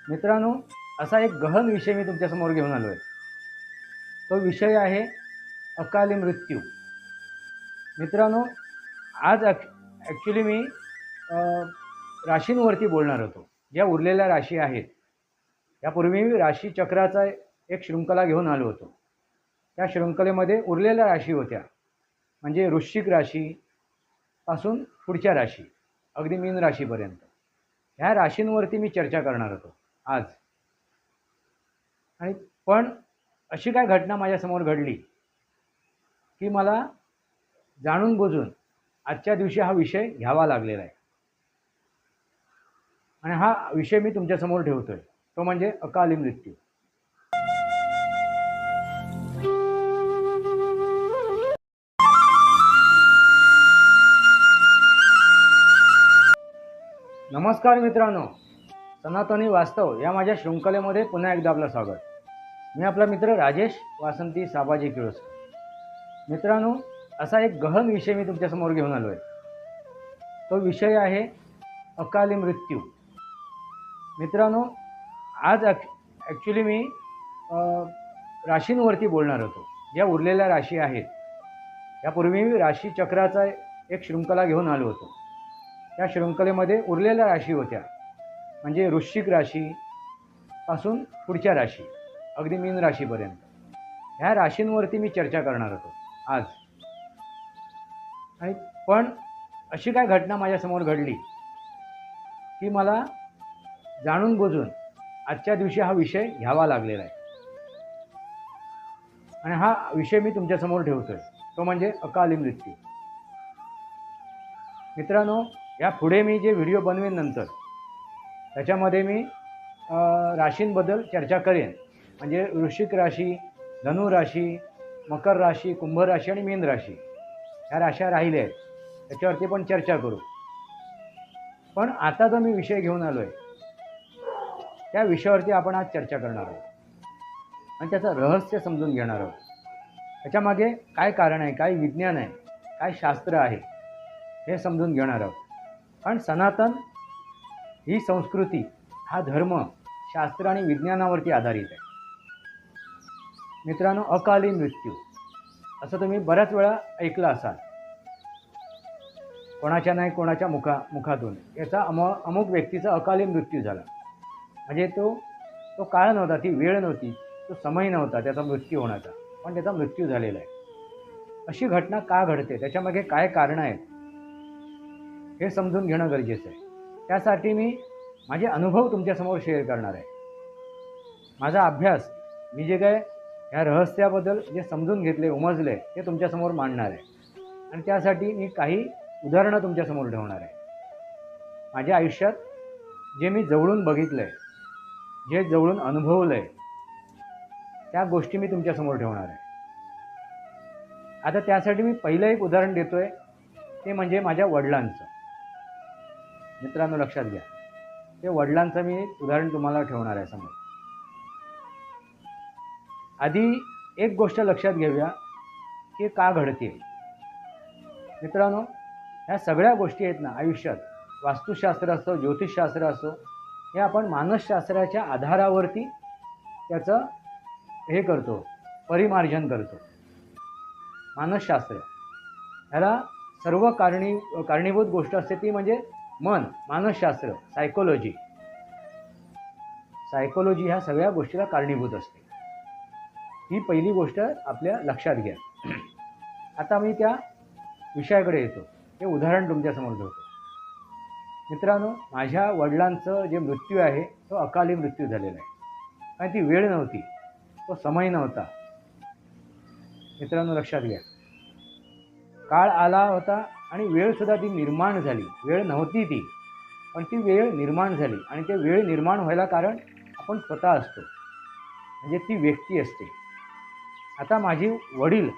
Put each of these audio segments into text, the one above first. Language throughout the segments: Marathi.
मित्रांनो, असा एक गहन विषय मी तुमच्यासमोर घेऊन आलो आहे. तो विषय आहे अकाली मृत्यू. मित्रांनो, आज ॲक्च्युली मी अ, राशींवरती बोलणार होतो. ज्या उरलेल्या राशी आहेत, यापूर्वी मी राशीचक्राचा एक शृंखला घेऊन आलो होतो. त्या शृंखलेमध्ये उरलेल्या राशी होत्या, म्हणजे वृश्चिक राशीपासून पुढच्या राशी, अगदी मीन राशीपर्यंत. ह्या राशींवरती मी चर्चा करणार होतो आज. आणि पण अशी काय घटना माझ्यासमोर घडली की मला जाणून बुजून आजच्या दिवशी हा विषय घ्यावा लागलेला आहे. आणि हा विषय मी तुमच्यासमोर ठेवतोय, तो म्हणजे अकाली मृत्यू. नमस्कार मित्रांनो, सनातनी वास्तव या माझ्या शृंखलेमध्ये पुन्हा एकदा आपलं स्वागत. मी आपला मित्र राजेश वासंती साबाजी किळोस्कर. मित्रांनो, असा एक गहन विषय मी तुमच्यासमोर घेऊन आलो आहे. तो विषय आहे अकाली मृत्यू. मित्रांनो, आज ॲक्च्युली मी राशींवरती बोलणार होतो. ज्या उरलेल्या राशी आहेत, यापूर्वी मी राशीचक्राचा एक शृंखला घेऊन आलो होतो. त्या शृंखलेमध्ये उरलेल्या राशी होत्या, म्हणजे वृश्चिक राशीपासून पुढच्या राशी, अगदी मीन राशीपर्यंत. ह्या राशींवरती मी चर्चा करणार होतो आज. आणि पण अशी काय घटना माझ्यासमोर घडली की मला जाणून बुजून आजच्या दिवशी हा विषय घ्यावा लागलेला आहे. आणि हा विषय मी तुमच्यासमोर ठेवतोय, तो म्हणजे अकाली मृत्यू. मित्रांनो, या पुढे मी जे व्हिडिओ बनवेन नंतर, त्याच्यामध्ये मी राशींबद्दल चर्चा करेन. म्हणजे वृश्चिक राशी, धनु राशी, मकर राशी, कुंभ राशी आणि मीन राशी, ह्या राशा राहिल्या आहेत, त्याच्यावरती पण चर्चा करू. पण आता जो मी विषय घेऊन आलो आहे, त्या विषयावरती आपण आज चर्चा करणार आहोत आणि त्याचं रहस्य समजून घेणार आहोत. त्याच्यामागे काय कारण आहे, काय विज्ञान आहे, काय शास्त्र आहे, हे समजून घेणार आहोत. कारण सनातन ही संस्कृती, हा धर्म शास्त्र आणि विज्ञानावरती आधारित आहे. मित्रांनो, अकाली मृत्यू असं तुम्ही बऱ्याच वेळा ऐकलं असाल. कोणाच्या नाही कोणाच्या मुखातून याचा अमुक व्यक्तीचा अकाली मृत्यू झाला. म्हणजे तो काळ नव्हता, ती वेळ नव्हती, तो समय नव्हता त्याचा मृत्यू होण्याचा, पण त्याचा मृत्यू झालेला आहे. अशी घटना का घडते, त्याच्यामागे काय कारणं आहेत, हे समजून घेणं गरजेचं आहे. त्यासाठी मी माझे अनुभव तुमच्यासमोर शेअर करणार आहे. माझा अभ्यास, मी जे काय ह्या रहस्याबद्दल जे समजून घेतले, उमजले, ते तुमच्यासमोर मांडणार आहे. आणि त्यासाठी मी काही उदाहरणं तुमच्यासमोर ठेवणार आहे. माझ्या आयुष्यात जे मी जवळून बघितलं आहे, जे जवळून अनुभवलं आहे, त्या गोष्टी मी तुमच्यासमोर ठेवणार आहे. आता त्यासाठी मी पहिलं एक उदाहरण देतोय, ते म्हणजे माझ्या वडिलांचं. मित्रांनो, लक्षात घ्या, ते वडिलांचं मी उदाहरण तुम्हाला ठेवणार आहे समोर. आधी एक गोष्ट लक्षात घेऊया की का घडते. मित्रांनो, ह्या सगळ्या गोष्टी आहेत ना आयुष्यात, वास्तुशास्त्र असो, ज्योतिषशास्त्र असो, हे आपण मानसशास्त्राच्या आधारावरती त्याचं हे करतो, परिमार्जन करतो. मानसशास्त्र ह्याला सर्व कारणीभूत गोष्ट असते, ती म्हणजे मन, मानसशास्त्र, सायकोलॉजी ह्या सगळ्या गोष्टीला कारणीभूत असते. ही पहिली गोष्ट आपल्या लक्षात घ्या. आता मी त्या विषयाकडे येतो, हे उदाहरण तुमच्यासमोर ठेवतो. मित्रांनो, माझ्या वडिलांचं जे मृत्यू आहे, तो अकाली मृत्यू झालेला आहे. आणि ती वेळ नव्हती, तो समय नव्हता. मित्रांनो, लक्षात घ्या, काळ आला होता आणि वेळसुद्धा ती निर्माण झाली. वेळ नव्हती ती, पण ती वेळ निर्माण झाली. आणि ते वेळ निर्माण व्हायला कारण आपण स्वतः असतो, म्हणजे ती व्यक्ती असते. आता माझी वडील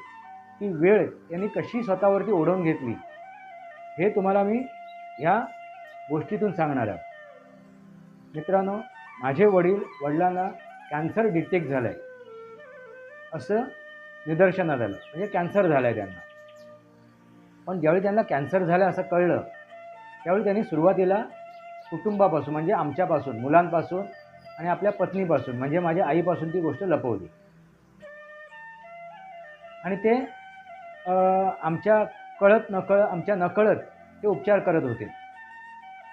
ती वेळ यांनी कशी स्वतःवरती ओढवून घेतली, हे तुम्हाला मी ह्या गोष्टीतून सांगणार आहे. मित्रांनो, माझे वडिलांना कॅन्सर डिटेक्ट झालं आहे असं निदर्शनात आलं, म्हणजे कॅन्सर झाला आहे त्यांना. पण ज्यावेळी त्यांना कॅन्सर झालं असं कळलं, त्यावेळी त्यांनी सुरुवातीला कुटुंबापासून, म्हणजे आमच्यापासून, मुलांपासून आणि आपल्या पत्नीपासून म्हणजे माझ्या आईपासून ती गोष्ट लपवली. आणि ते आमच्या आमच्या नकळत ते उपचार करत होते.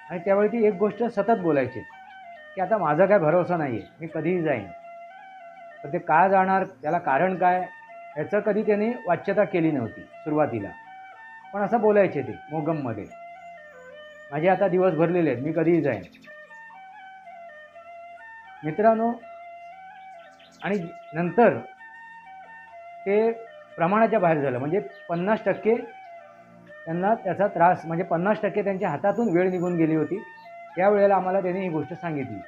आणि त्यावेळी ती एक गोष्ट सतत बोलायची की आता माझा काय भरोसा नाही आहे, मी कधीही जाईन. तर ते का जाणार, त्याला कारण काय, ह्याचं कधी त्यांनी वाच्यता केली नव्हती सुरुवातीला. पण असं बोलायचे ते मोगममध्ये, माझे आता दिवस भरलेले आहेत, मी कधीही जाईन. मित्रांनो, आणि नंतर ते प्रमाणाच्या बाहेर झालं. म्हणजे 50% त्यांना त्याचा त्रास, म्हणजे 50% त्यांच्या हातातून वेळ निघून गेली होती. त्यावेळेला आम्हाला त्यांनी ही गोष्ट सांगितली,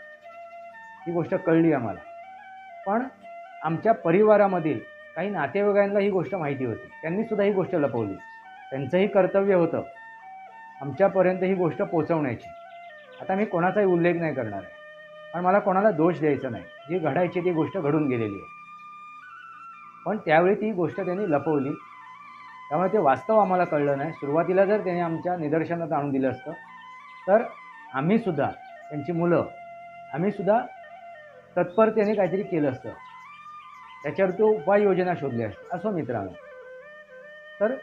ही गोष्ट कळली आम्हाला. पण आमच्या परिवारामधील काही नातेवाईकांना ही गोष्ट माहिती होती, त्यांनीसुद्धा ही गोष्ट लपवली. त्यांचंही कर्तव्य होतं आमच्यापर्यंत ही गोष्ट पोचवण्याची. आता मी कोणाचाही उल्लेख नाही करणार आहे, पण मला कोणाला दोष द्यायचा नाही. जी घडायची ती गोष्ट घडून गेलेली आहे. पण त्यावेळी ती गोष्ट त्यांनी लपवली, त्यामुळे ते वास्तव आम्हाला कळलं नाही. सुरुवातीला जर त्यांनी आमच्या निदर्शनात आणून दिलं असतं तर आम्हीसुद्धा, त्यांची मुलं, आम्हीसुद्धा तत्परतेने काहीतरी केलं असतं, त्याच्यावर तो उपाययोजना शोधल्या असत्या. असो मित्रांनो, तर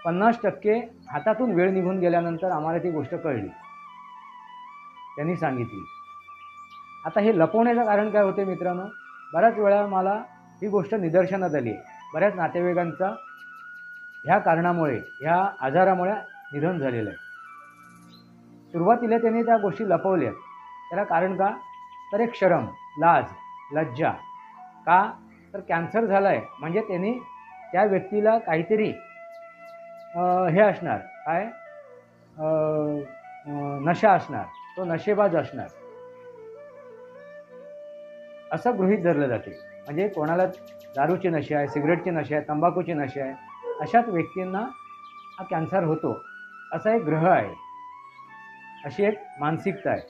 50% हातातून वेळ निघून गेल्यानंतर आम्हाला ती गोष्ट कळली, त्यांनी सांगितली. आता हे लपवण्याचं कारण काय होते मित्रांनो, बऱ्याच वेळा मला ही गोष्ट निदर्शनात आली आहे. बऱ्याच नातेवाईकांचा ह्या कारणामुळे, ह्या आजारामुळे निधन झालेलं आहे. सुरुवातीला त्यांनी त्या गोष्टी लपवल्या. त्याला कारण का, तर एक शरम, लाज, लज्जा. का, तर कॅन्सर झाला आहे म्हणजे त्यांनी त्या व्यक्तीला काहीतरी हे असणार, काय नशा असणार, तो नशेबाज असणार, असं गृहीत धरलं जाते. म्हणजे कोणाला दारूची नशा आहे, सिगरेटची नशा आहे, तंबाखूची नशा आहे, अशाच व्यक्तींना हा कॅन्सर होतो, असा एक ग्रह आहे, अशी एक मानसिकता आहे.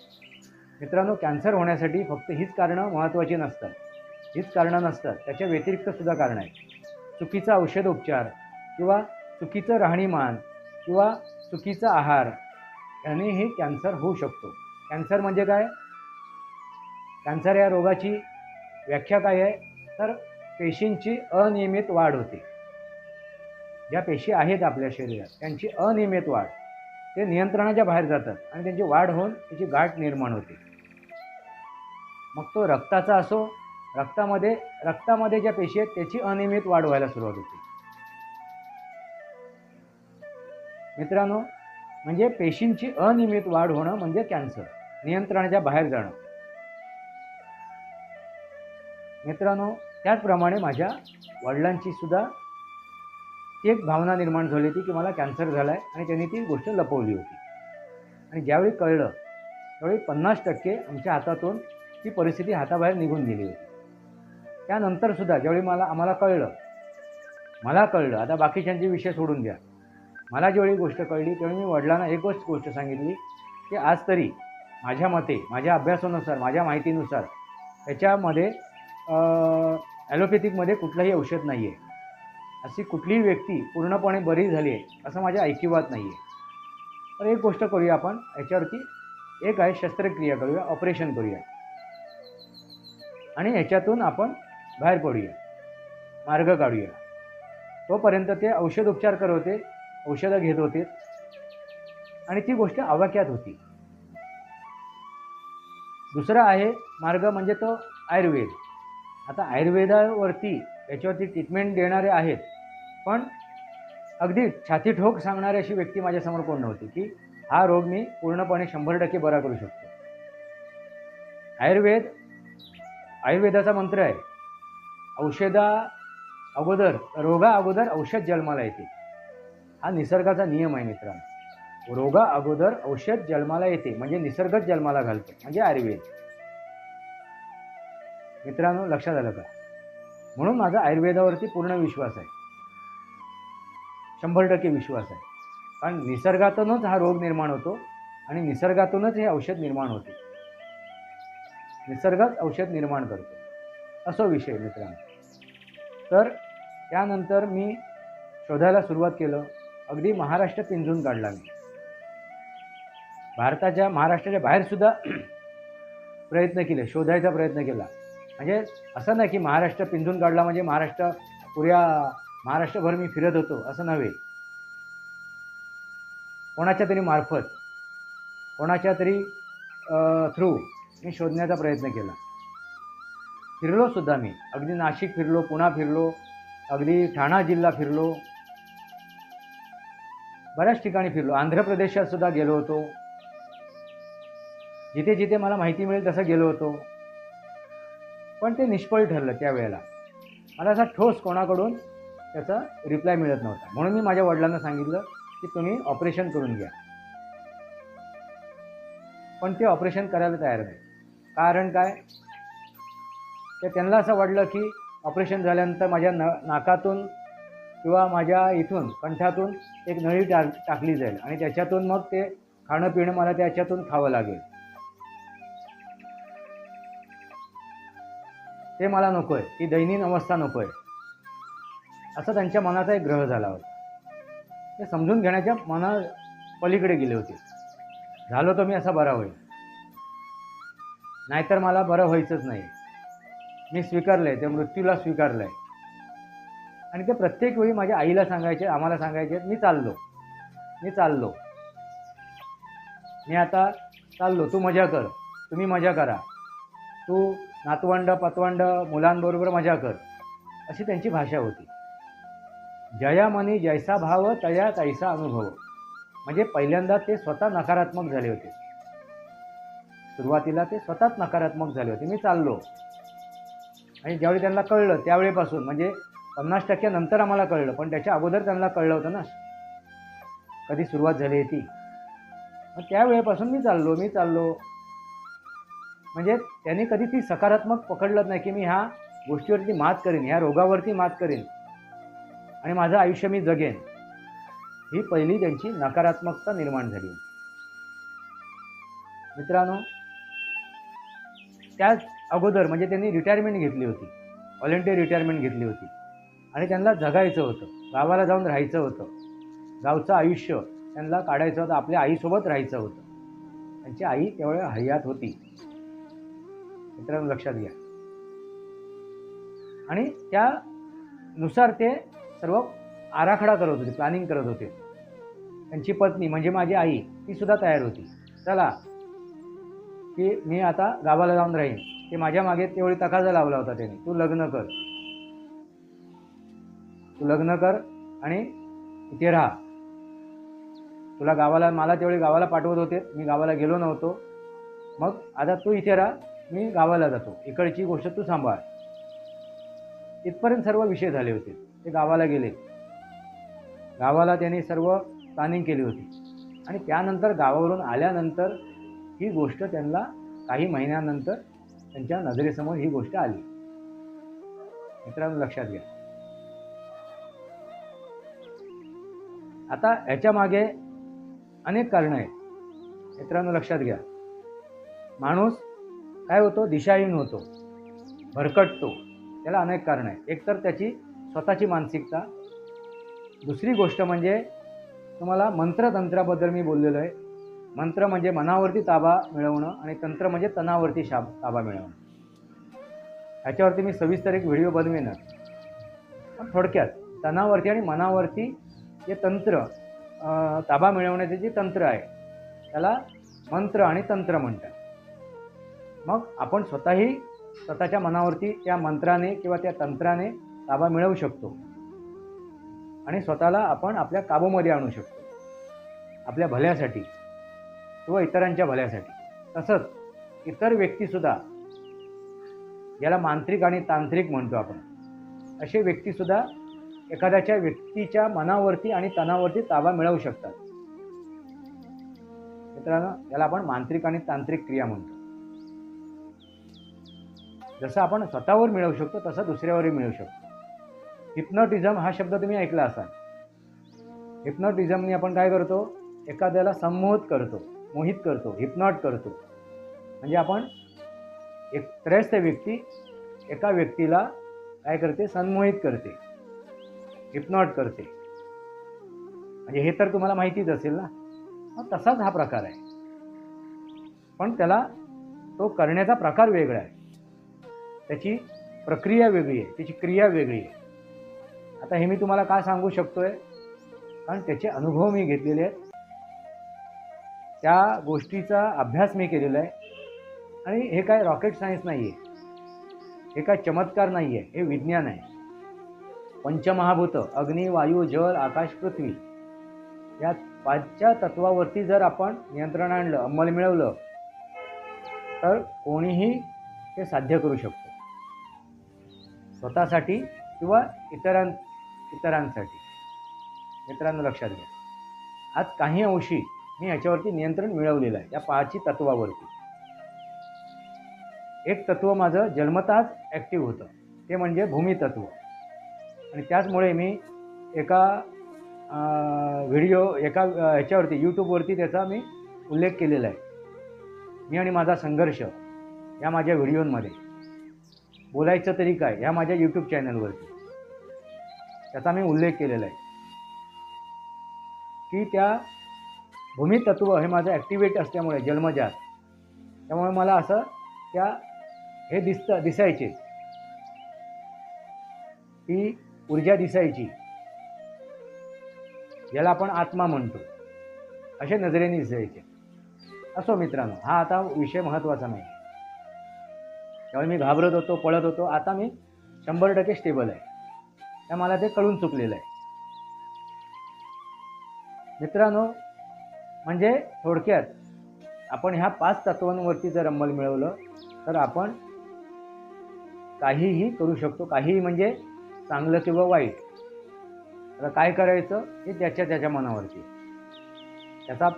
मित्रांनो, कॅन्सर होण्यासाठी फक्त हीच कारणं महत्त्वाची नसतात, हीच कारणं नसतात, त्याच्या व्यतिरिक्तसुद्धा कारणं आहेत. चुकीचा औषधोपचार किंवा चुकीचं राहणीमान किंवा चुकीचा आहार यानेही कॅन्सर होऊ शकतो. कॅन्सर म्हणजे काय, कॅन्सर या रोगाची व्याख्या काय आहे, तर पेशींची अनियमित वाढ होते. ज्या पेशी आहेत आपल्या शरीरात त्यांची अनियमित वाढ, ते नियंत्रणाच्या बाहेर जातात आणि त्यांची वाढ होऊन त्याची गाठ निर्माण होते. मग तो रक्ताचा असो, रक्तामध्ये ज्या पेशी आहेत त्याची अनियमित वाढ व्हायला सुरुवात होते. मित्रांनो, म्हणजे पेशींची अनियमित वाढ होणं म्हणजे कॅन्सर, नियंत्रणाच्या बाहेर जाणं. मित्रांनो, त्याचप्रमाणे माझ्या वडिलांची सुद्धा एक भावना निर्माण झाली होती की मला कॅन्सर झाला आहे, आणि त्यांनी ती गोष्ट लपवली होती. आणि ज्यावेळी कळलं त्यावेळी 50% आमच्या हातातून ती परिस्थिती हाताबाहेर निघून गेली होती. त्यानंतरसुद्धा ज्यावेळी मला कळलं, आता बाकीच्यांचे विषय सोडून द्या, मला ज्यावेळी गोष्ट कळली त्यावेळी मी वडिलांना एकच गोष्ट सांगितली की आज तरी माझ्या मते, माझ्या अभ्यासानुसार, माझ्या माहितीनुसार त्याच्यामध्ये ॲलोपॅथिकमध्ये कुठलंही औषध नाही आहे, अशी कुठलीही व्यक्ती पूर्णपणे बरी झाली आहे असं माझ्या ऐकिवात नाही आहे. तर एक गोष्ट करूया आपण याच्यावरती, एक आहे शस्त्रक्रिया करूया, ऑपरेशन करूया आणि ह्याच्यातून आपण बाहेर पडूया, मार्ग काढूया. तोपर्यंत ते औषधोपचार करत होते, औषधं घेत होते आणि ती गोष्ट आवाक्यात होती. दुसरा आहे मार्ग म्हणजे तो आयुर्वेद. आता आयुर्वेदावरती याच्यावरती ट्रीटमेंट देणारे आहेत, पण अगदी छाती ठोक सांगणारी अशी व्यक्ती माझ्यासमोर कोण नव्हती की हा रोग मी पूर्णपणे 100% बरा करू शकतो. आयुर्वेदाचा मंत्र आहे, रोगा अगोदर औषध जन्माला येते. हा निसर्गाचा नियम आहे मित्रांनो. रोगा अगोदर औषध जन्माला येते म्हणजे निसर्गच जन्माला घालतो, म्हणजे आयुर्वेद. मित्रांनो, लक्षात आलं का? म्हणून माझा आयुर्वेदावरती पूर्ण विश्वास आहे, 100% विश्वास आहे. कारण निसर्गातूनच हा रोग निर्माण होतो आणि निसर्गातूनच हे औषध निर्माण होते. निसर्गच औषध निर्माण करतो, असो विषय मित्रांनो. तर त्यानंतर मी शोधायला सुरुवात केलं. अगदी महाराष्ट्र पिंजून काढला मी. महाराष्ट्राच्या बाहेरसुद्धा प्रयत्न केले, शोधायचा प्रयत्न केला. म्हणजे असं नाही की महाराष्ट्र पिंजून काढला म्हणजे महाराष्ट्रभर मी फिरत होतो असं नव्हे. कोणाच्या तरी मार्फत, कोणाच्या तरी थ्रू मी शोधण्याचा प्रयत्न केला. फिरलो सुद्धा मी. अगदी नाशिक फिरलो, पुणा फिरलो, अगदी ठाणा जिल्हा फिरलो, बऱ्याच ठिकाणी फिरलो. आंध्र प्रदेशात सुद्धा गेलो होतो. जिथे जिथे मला माहिती मिळेल तसं गेलो होतो. पण ते निष्फळ ठरलं त्यावेळेला. मला असा ठोस कोणाकडून त्याचा रिप्लाय मिळत नव्हता. म्हणून मी माझ्या वडिलांना सांगितलं की तुम्ही ऑपरेशन करून घ्या. पण ते ऑपरेशन करायला तयार नाही. कारण काय? तर त्यांना असं वाटलं की ऑपरेशन झाल्यानंतर माझ्या नाकातून किंवा माझ्या इथून कंठातून एक नळी टाकली जाईल आणि त्याच्यातून मग ते खाणं पिणं मला त्याच्यातून खावं लागेल. ते मला नको आहे. ती दैनीन अवस्था नको आहे असं त्यांच्या मनाचा एक ग्रह झाला होता. ते समजून घेण्याच्या मना पलीकडे गेले होते. झालो तर मी असा बरा होईल, नाहीतर मला बरं व्हायचंच नाही. मी स्वीकारलं आहे, त्या मृत्यूला स्वीकारलं आहे. आणि ते प्रत्येक वेळी माझ्या आईला सांगायचे, आम्हाला सांगायचे, मी चाललो, मी आता चाललो, तू मजा कर, तुम्ही मजा करा, तू नातवंड पतवंड मुलांबरोबर मजा कर, अशी त्यांची भाषा होती. जया मनी जैसा भाव तया तैसा अनुभव. म्हणजे पहिल्यांदा ते स्वतः नकारात्मक झाले होते. सुरुवातीला ते स्वतःच नकारात्मक झाले होते. मी चाललो. आणि ज्यावेळी त्यांना कळलं त्यावेळेपासून, म्हणजे 50% नंतर आम्हाला कळलं, पण त्याच्या अगोदर त्यांना कळलं होतं ना कधी सुरुवात झाली ती. मग त्यावेळेपासून मी चाललो. म्हणजे त्यांनी कधी ती सकारात्मक पकडलंच नाही की मी ह्या गोष्टीवरती मात करीन, ह्या रोगावरती मात करीन आणि माझं आयुष्य मी जगेन. ही पहिली त्यांची नकारात्मकता निर्माण झाली. मित्रांनो, त्याच अगोदर म्हणजे त्यांनी रिटायरमेंट घेतली होती, व्हॉलंटियर रिटायरमेंट घेतली होती आणि त्यांना जगायचं होतं, गावाला जाऊन राहायचं होतं, गावचं आयुष्य त्यांना काढायचं होतं, आपल्या आईसोबत राहायचं होतं. त्यांची आई त्यावेळेला हयात होती. मित्रांनो लक्षात घ्या. आणि त्यानुसार ते सर्व आराखडा करत होते, प्लॅनिंग करत होते. त्यांची पत्नी म्हणजे माझी आई, ती सुद्धा तयार होती. चला की मी आता गावाला जाऊन राहीन. ते माझ्या मागे तेवढी तकाजा लावला होता त्याने, तू लग्न कर आणि इथे राहा. तुला गावाला, मला तेवढे गावाला पाठवत होते, मी गावाला गेलो नव्हतो. मग आता तू इथे राहा, मी गावाला जातो, इकडची गोष्ट तू सांभाळ. इथपर्यंत सर्व विषय झाले होते. ते गावाला गेले. गावाला त्यांनी सर्व प्लॅनिंग केली होती आणि त्यानंतर गावावरून आल्यानंतर ही गोष्ट त्यांना काही महिन्यानंतर त्यांच्या नजरेसमोर ही गोष्ट आली. मित्रांनो लक्षात घ्या. आता याच्या मागे अनेक कारणं आहेत. मित्रांनो लक्षात घ्या. माणूस काय होतो? दिशाहीन होतो, भरकटतो. त्याला अनेक कारणं आहेत. एकतर त्याची स्वतःची मानसिकता. दुसरी गोष्ट म्हणजे तुम्हाला मंत्रतंत्राबद्दल मी बोललेलो आहे. मंत्र म्हणजे मनावरती ताबा मिळवणं आणि तंत्र म्हणजे तनावरती ताबा मिळवणं. ह्याच्यावरती मी सविस्तर एक व्हिडिओ बनवेनच. पण थोडक्यात तनावरती आणि मनावरती जे तंत्र, ताबा मिळवण्याचे जे तंत्र आहे त्याला मंत्र आणि तंत्र म्हणतात. मग आपण स्वतःही स्वतःच्या मनावरती त्या मंत्राने किंवा त्या तंत्राने ताबा मिळवू शकतो आणि स्वतःला आपण आपल्या काबूमध्ये आणू शकतो, आपल्या भल्यासाठी किंवा इतरांच्या भल्यासाठी. तसंच इतर व्यक्तीसुद्धा, ज्याला मांत्रिक आणि तांत्रिक म्हणतो आपण, असे व्यक्तीसुद्धा एखाद्याच्या व्यक्तीच्या मनावरती आणि तनावरती ताबा मिळवू शकतात. मित्रांनो, याला आपण मांत्रिक आणि तांत्रिक क्रिया म्हणतो. जसं आपण स्वतःवर मिळवू शकतो तसं दुसऱ्यावरही मिळवू शकतो. हिप्नोटिझम हा शब्द तुम्ही ऐकला असाल. हिप्नोटिझमने आपण काय करतो? एखाद्याला संमोहित करतो, मोहित करतो, हिप्नॉट करतो. म्हणजे आपण एक त्रयस्थ व्यक्ती एका व्यक्तीला काय करते? संमोहित करते, हिप्नॉट करते. म्हणजे हे तर तुम्हाला माहितीच असेल ना. मग तसाच हा प्रकार आहे. पण त्याला तो करण्याचा प्रकार वेगळा आहे, त्याची प्रक्रिया वेगळी आहे, त्याची क्रिया वेगळी आहे. आता हे मी तुम्हाला का सांगू शकतोय, कारण त्याचे अनुभव मी घेतलेले आहेत, त्या गोष्टीचा अभ्यास मी केलेला आहे. आणि हे काय रॉकेट सायन्स नाही आहे, हे काय चमत्कार नाही आहे, हे विज्ञान आहे. पंचमहाभूत अग्नी, वायू, जल, आकाश, पृथ्वी या 5च्या तत्वावरती जर आपण नियंत्रण आणलं, अंमल मिळवलं, तर कोणीही ते साध्य करू शकतो, स्वतःसाठी किंवा इतरांसाठी. मित्रांनो लक्षात घ्या, आज काही अंशी मी ह्याच्यावरती नियंत्रण मिळवलेलं आहे, या 5ची तत्वावरती. एक तत्व माझं जन्मताच ॲक्टिव्ह होतं, ते म्हणजे भूमितत्व. आणि त्याचमुळे मी एका ह्याच्यावरती यूट्यूबवरती त्याचा मी उल्लेख केलेला आहे. मी आणि माझा संघर्ष या माझ्या व्हिडिओमध्ये, बोलायचं तरी काय ह्या माझ्या यूट्यूब चॅनलवरती त्याचा मी उल्लेख केलेला आहे की त्या भूमितत्व हे माझं ॲक्टिवेट असल्यामुळे जन्मजात, त्यामुळे मला असं हे दिसायचे, ती ऊर्जा दिसायची, ज्याला आपण आत्मा म्हणतो, असे नजरेने दिसायचे. असो मित्रांनो, हा आता विषय महत्त्वाचा नाही. त्यामुळे मी घाबरत होतो, पळत होतो. आता मी 100% स्टेबल आहे, त्या मला ते कळून चुकलेलं आहे. मित्रांनो, म्हणजे थोडक्यात आपण ह्या 5 तत्वांवरती जर अंमल मिळवलं तर आपण काहीही करू शकतो. काहीही म्हणजे चांगलं किंवा वाईट. आता काय करायचं हे त्याच्या मनावरती. त्याचा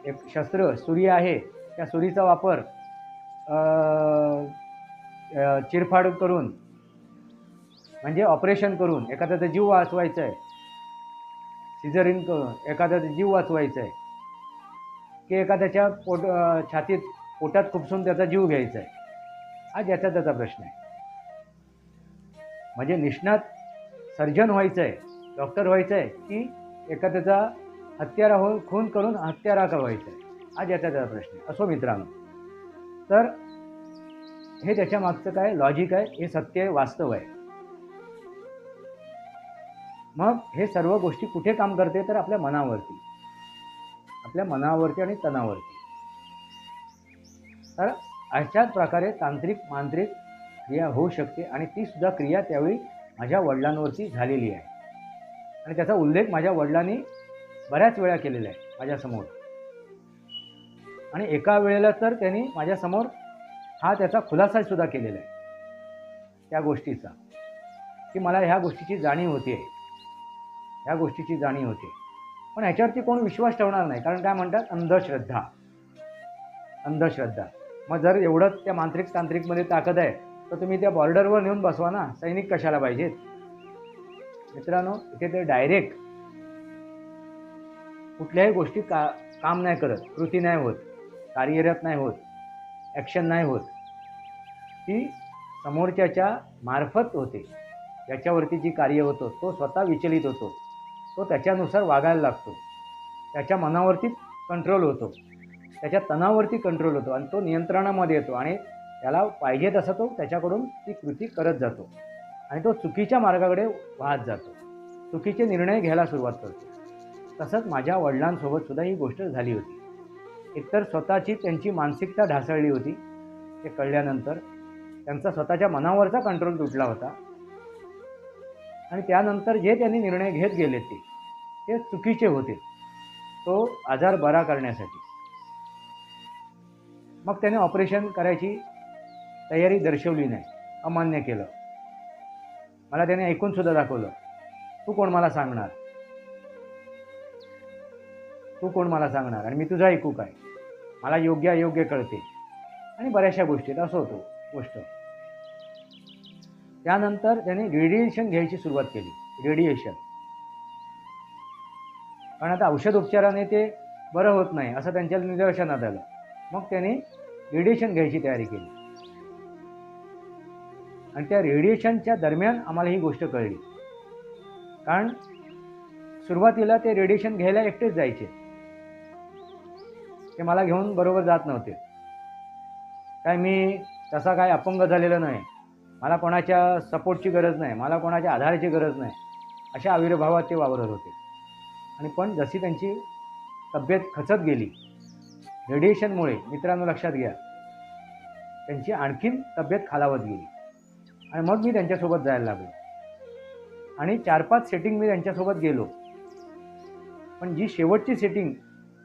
एक शस्त्र सूर्य आहे, त्या सुरीचा वापर चिरफाड करून, म्हणजे ऑपरेशन करून एखाद्याचा जीव वाचवायचा आहे, सिझरिन करून एखाद्याचा जीव वाचवायचा आहे, की एखाद्याच्या पोटात खुपसून त्याचा जीव घ्यायचा आहे, हा ज्याचा त्याचा प्रश्न आहे. म्हणजे निष्णात सर्जन व्हायचं आहे, डॉक्टर व्हायचं आहे, की एखाद्याचा खून करून हत्यारा व्हायचं आहे, हा ज्याचा त्याचा प्रश्न आहे. असो मित्रांनो, तर हे त्याच्या मागचं काय लॉजिक आहे, हे सत्य आहे, वास्तव आहे. मग हे सर्व गोष्टी कुठे काम करते, तर आपल्या मनावरती आणि तनावरती. तर अशाच प्रकारे तांत्रिक मांत्रिक क्रिया होऊ शकते, आणि ती सुद्धा क्रिया त्यावेळी माझ्या वडिलांवरती झालेली आहे. आणि त्याचा उल्लेख माझ्या वडिलांनी बऱ्याच वेळा केलेला आहे माझ्यासमोर. आणि एका वेळेला तर त्यांनी माझ्यासमोर हा त्याचा खुलासासुद्धा केलेला आहे त्या गोष्टीचा, की मला ह्या गोष्टीची जाणीव होते. पण ह्याच्यावरती कोण विश्वास ठेवणार नाही, कारण काय म्हणतात, अंधश्रद्धा. मग जर एवढंच त्या तांत्रिकमध्ये ताकद आहे, तर तुम्ही त्या बॉर्डरवर नेऊन बसवा ना, सैनिक कशाला पाहिजेत. मित्रांनो, इथे ते डायरेक्ट कुठल्याही गोष्टी काम नाही करत, कृती नाही होत, कार्यरत नाही होत, ॲक्शन नाही होत. ती समोरच्याच्या मार्फत होते. ज्याच्यावरती जी कार्य होतं तो स्वतः विचलित होतो, तो त्याच्यानुसार वागायला लागतो, त्याच्या मनावरती कंट्रोल होतो, त्याच्या तणावरती कंट्रोल होतो, आणि तो नियंत्रणामध्ये येतो, आणि त्याला पाहिजे तसं तो त्याच्याकडून ती कृती करत जातो, आणि तो चुकीच्या मार्गाकडे वाहत जातो, चुकीचे निर्णय घ्यायला सुरुवात करतो. तसंच माझ्या वडिलांसोबत सुद्धा ही गोष्ट झाली होती. एकतर स्वतःची त्यांची मानसिकता ढासळली होती, ते कळल्यानंतर त्यांचा स्वतःच्या मनावरचा कंट्रोल तुटला होता, आणि त्यानंतर जे त्यांनी निर्णय घेत गेले ते चुकीचे होते, तो आजार बरा करण्यासाठी. मग त्याने ऑपरेशन करायची तयारी दर्शवली नाही, अमान्य केलं. मला त्याने ऐकूनसुद्धा दाखवलं, तू कोण मला सांगणार, आणि मी तुझं ऐकू काय, मला योग्य अयोग्य कळते, आणि बऱ्याचशा गोष्टीत असं होतो गोष्ट. त्यानंतर त्याने रेडिएशन घ्यायची सुरुवात केली. कारण आता औषध उपचाराने ते बरं होत नाही असं त्यांच्या निदर्शनात आलं. मग त्याने रेडिएशन घ्यायची तयारी केली, आणि त्या रेडिएशनच्या दरम्यान आम्हाला ही गोष्ट कळली. कारण सुरुवातीला ते रेडिएशन घ्यायला एकटेच जायचे, ते मला घेऊन बरोबर जात नव्हते, काय मी तसा काय अपंग झालेला नाही, मला कोणाच्या सपोर्टची गरज नाही, मला कोणाच्या आधाराची गरज नाही, अशा आविर्भावात ते वावरत होते. आणि पण जशी त्यांची तब्येत खचत गेली रेडिएशनमुळे, मित्रांनो लक्षात घ्या, त्यांची आणखीन तब्येत खालावत गेली. आणि मग मी त्यांच्यासोबत जायला लागलो आणि 4-5 सेटिंग मी त्यांच्यासोबत गेलो. पण जी शेवटची सेटिंग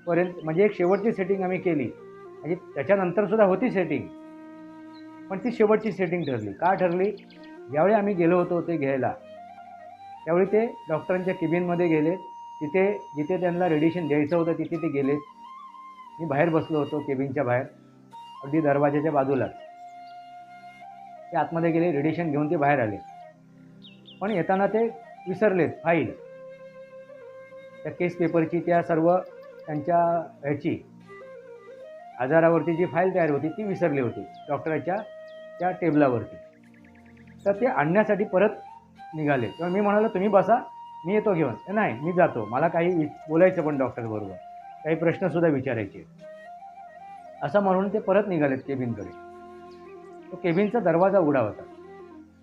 पर्यंत, म्हणजे एक शेवटची सेटिंग आम्ही केली, म्हणजे त्याच्यानंतरसुद्धा होती सेटिंग, पण ती शेवटची सेटिंग ठरली. का ठरली? ज्यावेळी आम्ही गेलो होतो ते घ्यायला, त्यावेळी ते डॉक्टरांच्या केबिनमध्ये गेले. तिथे जिथे त्यांना रेडिएशन द्यायचं होतं तिथे ते गेले. मी बाहेर बसलो होतो केबिनच्या बाहेर, अगदी दरवाजाच्या बाजूलाच. ते आतमध्ये गेले, रेडिएशन घेऊन ते बाहेर आले. पण येताना ते विसरलेत फाईल, त्या केस पेपरची, त्या सर्व त्यांच्या ह्याची आजारावरती जी फाईल तयार होती ती विसरली होती डॉक्टराच्या त्या टेबलावरती. तर ते आणण्यासाठी परत निघाले. तेव्हा मी म्हणालो तुम्ही बसा, मी येतो घेऊन. नाही, मी जातो, मला काही बोलायचं पण डॉक्टरबरोबर, काही प्रश्नसुद्धा विचारायचे. असं म्हणून ते परत निघालेत केबिनकडे. तो केबिनचा दरवाजा उघडा होता.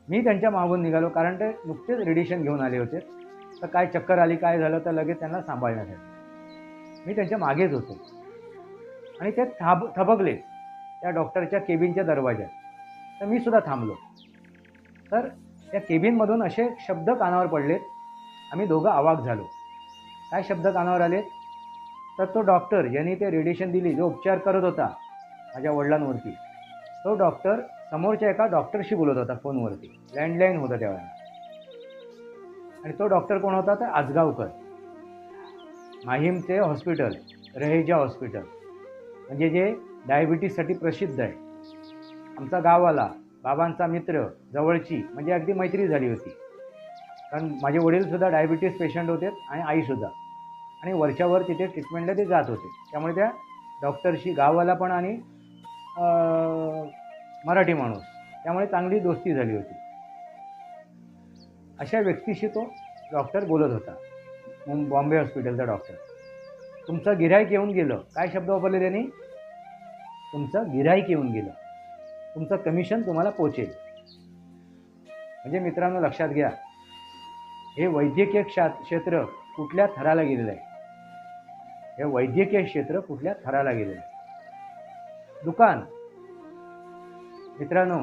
मी त्यांच्या मागून निघालो, कारण ते नुकतेच रेडिएशन घेऊन आले होते. तर काय चक्कर आली, काय झालं, तर लगेच त्यांना सांभाळण्यासाठी मी त्यांच्या मागेच होतो. आणि ते थबकले त्या डॉक्टरच्या केबिनच्या दरवाज्यात. तर मी सुद्धा थांबलो. तर त्या केबिनमधून असे शब्द कानावर पडलेत, आम्ही दोघं अवाक झालो. काय शब्द कानावर आले? तर तो डॉक्टर ज्यांनी ते रेडिएशन दिली, जो उपचार करत होता माझ्या वडिलांवरती, तो डॉक्टर समोरच्या एका डॉक्टरशी बोलत होता फोनवरती. लँडलाईन होतं त्यावेळेला. आणि तो डॉक्टर कोण होता? तर आजगावकर, माहीमचे हॉस्पिटल, रहेजा हॉस्पिटल, म्हणजे जे डायबिटीससाठी प्रसिद्ध आहे. आमचा गाववाला, बाबांचा मित्र, जवळची, म्हणजे अगदी मैत्री झाली होती. कारण माझे वडीलसुद्धा डायबिटीस पेशंट होते आणि आईसुद्धा. आणि वरच्यावर तिथे ट्रीटमेंटला ते जात होते. त्यामुळे त्या डॉक्टरशी, गाववाला पण आणि मराठी माणूस, त्यामुळे चांगली दोस्ती झाली होती. अशा व्यक्तीशी तो डॉक्टर बोलत होता, बॉम्बे हॉस्पिटलचा डॉक्टर. तुमचं गिऱ्हाईक येऊन गेलं. काय शब्द वापरले त्यांनी? तुमचं गिऱ्हाईक येऊन गेलं, तुमचं कमिशन तुम्हाला पोचेल. म्हणजे मित्रांनो लक्षात घ्या, हे वैद्यकीय क्षेत्र कुठल्या थराला गेलेलं आहे. हे वैद्यकीय क्षेत्र कुठल्या थराला गेलेलं आहे. दुकान, मित्रांनो,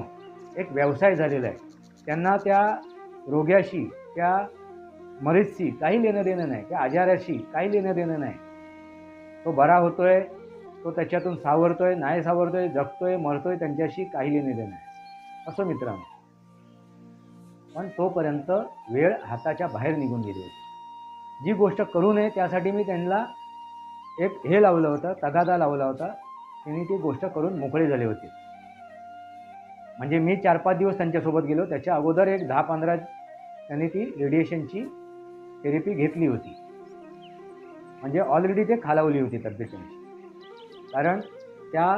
एक व्यवसाय झालेला आहे. त्यांना त्या रोग्याशी, त्या मरीजशी काही लेणं देणं नाही, त्या आजाराशी काही लेणं देणं नाही. तो बरा होतोय, तो त्याच्यातून सावरतोय, नाही सावरतोय, जगतोय, मरतोय, त्यांच्याशी काही लेणं देणं नाही. असं मित्रांनो, पण तोपर्यंत वेळ हाताच्या बाहेर निघून गेली होती. जी गोष्ट करू नये त्यासाठी मी त्यांना एक हे लावलं होतं, तगादा लावला होता. त्यांनी ती गोष्ट करून मोकळे झाले होते. म्हणजे मी 4-5 दिवस त्यांच्यासोबत गेलो, त्याच्या अगोदर एक 10-15 त्यांनी ती रेडिएशनची थेरपी घेतली होती. म्हणजे ऑलरेडी ते खालावली होती तब्येत त्यांची. कारण त्या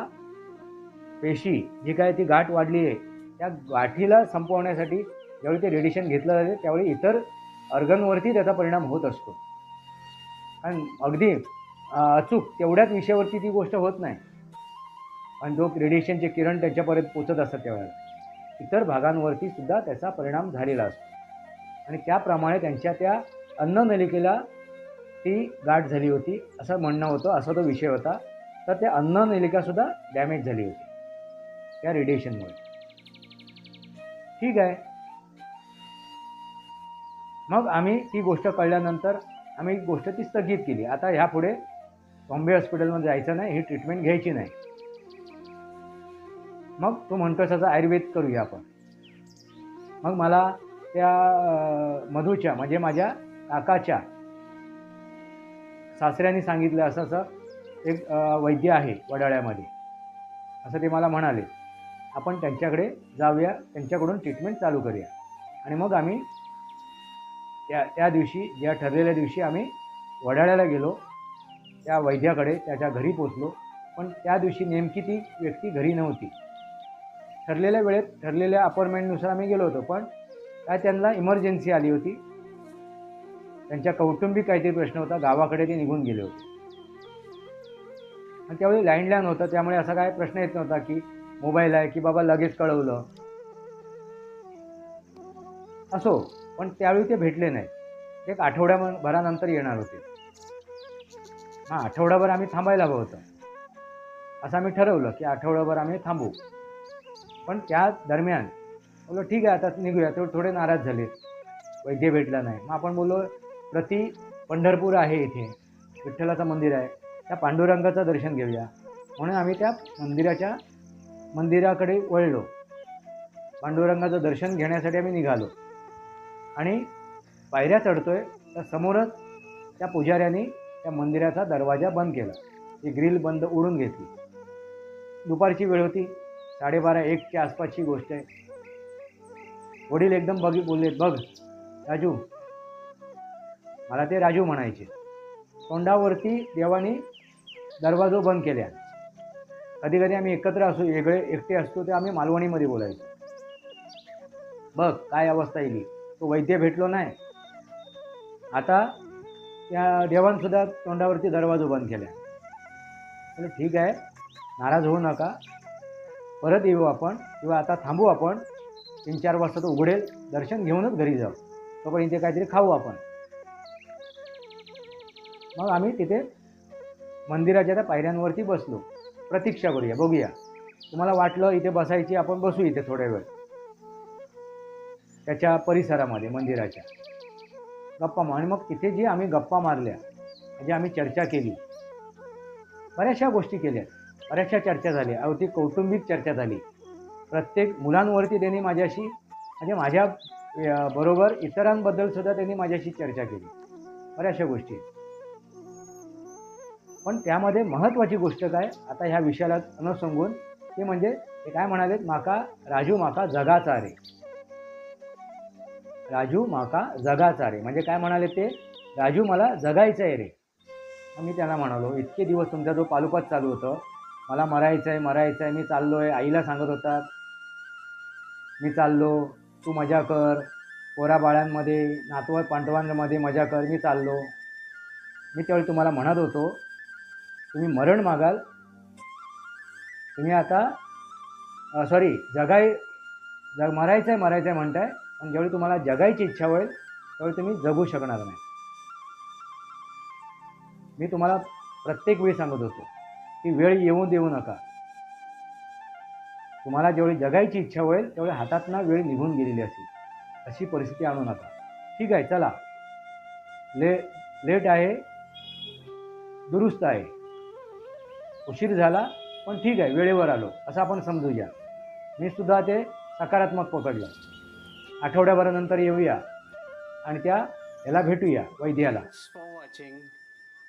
पेशी, जी काय ती गाठ वाढली आहे, त्या गाठीला संपवण्यासाठी ज्यावेळी ते रेडिएशन घेतलं जाते त्यावेळी इतर ऑर्गनवरती त्याचा परिणाम होत असतो. कारण अगदी अचूक तेवढ्याच विषयावरती ती गोष्ट होत नाही. आणि जो रेडिएशनचे किरण त्याच्यापर्यंत पोचत असतात त्यावेळेला इतर भागांवरती सुद्धा त्याचा परिणाम झालेला असतो. आणि त्याप्रमाणे त्यांच्या त्या अन्ननलिकेला ती गाठ झाली होती असं म्हणणं होतं, असा तो विषय होता. तर त्या अन्ननलिकासुद्धा डॅमेज झाली होती त्या रेडिएशनमुळे. ठीक आहे. मग आम्ही ती गोष्ट कळल्यानंतर आम्ही गोष्ट ती स्थगित केली. आता ह्यापुढे बॉम्बे हॉस्पिटलमध्ये जायचं नाही, ही ट्रीटमेंट घ्यायची नाही. मग तो म्हणतो त्याचा आयुर्वेद करूया आपण. मग मला त्या मधूच्या, म्हणजे माझ्या काकाच्या सासऱ्यांनी सांगितलं, असं असं एक वैद्य आहे वडाळ्यामध्ये, असं ते मला म्हणाले. आपण त्यांच्याकडे जाऊया, त्यांच्याकडून ट्रीटमेंट चालू करूया. आणि मग आम्ही त्या दिवशी, ज्या ठरलेल्या दिवशी आम्ही वडाळ्याला गेलो, त्या वैद्याकडे त्याच्या घरी पोचलो. पण त्या दिवशी नेमकी ती व्यक्ती घरी नव्हती. ठरलेल्या वेळेत, ठरलेल्या अपॉइंटमेंटनुसार आम्ही गेलो होतो, पण काय त्यांना इमर्जन्सी आली होती. त्यांच्या कौटुंबिक काहीतरी प्रश्न होता, गावाकडे ते निघून गेले होते. आणि त्यावेळी लँडलाईन होतं, त्यामुळे असा काय प्रश्न येत नव्हता की मोबाईल आहे की बाबा लगेच कळवलं असो, पण त्यावेळी ते भेटले नाही. ते एक आठवड्याभरानंतर येणार होते. मग आठवडाभर आम्ही थांबायला हवं होतं. असं आम्ही ठरवलं की आठवडाभर आम्ही थांबू. पण त्या दरम्यान बोललो ठीक आहे आता निघूया. ते थोडे नाराज झाले, वैद्य भेटला नाही. मग आपण बोललो प्रति पंढरपूर आहे इथे, विठ्ठलाचं मंदिर आहे, त्या पांडुरंगाचं दर्शन घेऊया. म्हणून आम्ही त्या मंदिराकडे वळलो. पांडुरंगाचं दर्शन घेण्यासाठी आम्ही निघालो आणि पायऱ्या चढतोय तर समोरच त्या पुजाऱ्यांनी त्या मंदिराचा दरवाजा बंद केला. ती ग्रिल बंद उडून घेतली. दुपारची वेळ होती, 12:30-1च्या आसपासची गोष्ट आहे. वडील एकदम बोलले, बघ राजू, मला ते राजू म्हणायचे. तोंडावरती देवाने दरवाजा बंद केल्या. कधी कधी आम्ही एकत्र असू, एकटे असतो ते आम्ही मालवणीमध्ये बोलायचो. बघ काय अवस्था येईल, तो वैद्य भेटलो नाही, आता त्या देवांसुद्धा तोंडावरती दरवाजा बंद केल्या. म्हणजे ठीक आहे, नाराज होऊ नका, परत येऊ आपण किंवा आता थांबू आपण. 3-4 वाजता तो उघडेल, दर्शन घेऊनच घरी जाऊ, तोपर्यंत काहीतरी खाऊ आपण. मग आम्ही तिथे मंदिराच्या त्या पायऱ्यांवरती बसलो. प्रतीक्षा करूया, बघूया. तुम्हाला वाटलं इथे बसायची, आपण बसू इथे थोड्या वेळ त्याच्या परिसरामध्ये मंदिराच्या गप्पा. आणि मग तिथे जी आम्ही गप्पा मारल्या, म्हणजे आम्ही चर्चा केली, बऱ्याचशा गोष्टी केल्या, बऱ्याचशा चर्चा झाल्या. अगदी कौटुंबिक चर्चा झाली. प्रत्येक मुलांवरती त्यांनी माझ्याशी, म्हणजे माझ्या बरोबर इतरांबद्दल सुद्धा त्यांनी माझ्याशी चर्चा केली, बऱ्याचशा गोष्टी. पण त्यामध्ये महत्त्वाची गोष्ट काय, आता ह्या विषयाला अनुसंगून, ते म्हणजे ते काय म्हणाले, राजू माका जगाचा रे. राजू माका जगाचा रे म्हणजे काय म्हणाले ते, राजू मला जगायचं आहे रे. मी त्यांना म्हणालो, इतके दिवस तुमचा जो पालुपात चालू होतं, मला मरायचं आहे, मी चाललोय, आईला सांगत होता मी चाललो, तू मजा कर, पोराबाळांमध्ये नातवं पांडवांमध्ये मजा कर, मी चाललो. मी त्यावेळी तुम्हाला म्हणत होतो, तुम्ही मरण मागाल, तुम्ही आता मरायचं आहे म्हणताय, पण ज्यावेळी तुम्हाला जगायची इच्छा होईल त्यावेळी तुम्ही जगू शकणार नाही. मी तुम्हाला प्रत्येक वेळी सांगत होतो की वेळ येऊ देऊ नका. तुम्हाला जेवढी जगायची इच्छा होईल तेवढी हातातनं वेळ निघून गेलेली असेल, अशी परिस्थिती आणू नका. ठीक आहे, चला, लेट आहे, दुरुस्त आहे, उशीर झाला, पण ठीक आहे, वेळेवर आलो असं आपण समजूया. मी सुद्धा ते सकारात्मक पकडलं. आठवड्याभरानंतर येऊया आणि याला भेटूया वैद्याला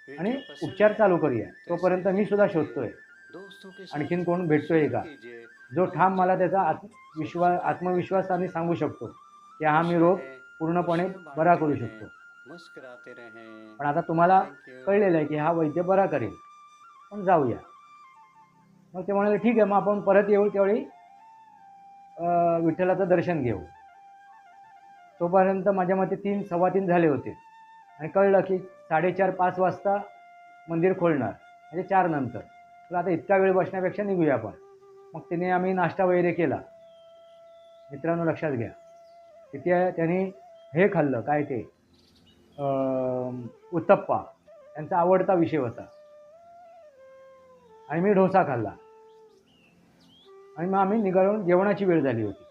आणि उपचार चालू करूया. तोपर्यंत मी सुद्धा शोधतोय आणखीन कोण भेटतोय का, जो ठाम मला त्याचा आत्मविश्वासाने सांगू शकतो की हा मी रोग पूर्णपणे बरा करू शकतो. पण आता तुम्हाला कळलेलं आहे की हा वैद्य बरा करेल, पण जाऊया. मग ते म्हणाले ठीक आहे, मग आपण परत येऊ, त्यावेळी विठ्ठलाचं दर्शन घेऊ. तोपर्यंत माझ्या मते 3-3:15 झाले होते आणि कळलं की 4:30-5 वाजता मंदिर खोलणार, म्हणजे 4 नंतर. तर आता इतका वेळ बसण्यापेक्षा निघूया आपण. मग तिने आम्ही नाश्ता वगैरे केला. मित्रांनो लक्षात घ्या, तिथे त्यांनी हे खाल्लं, काय ते उत्तप्पा, त्यांचा आवडता विषय होता, आणि मी डोसा खाल्ला. आणि मग आम्ही निघालो, जेवणाची वेळ झाली होती,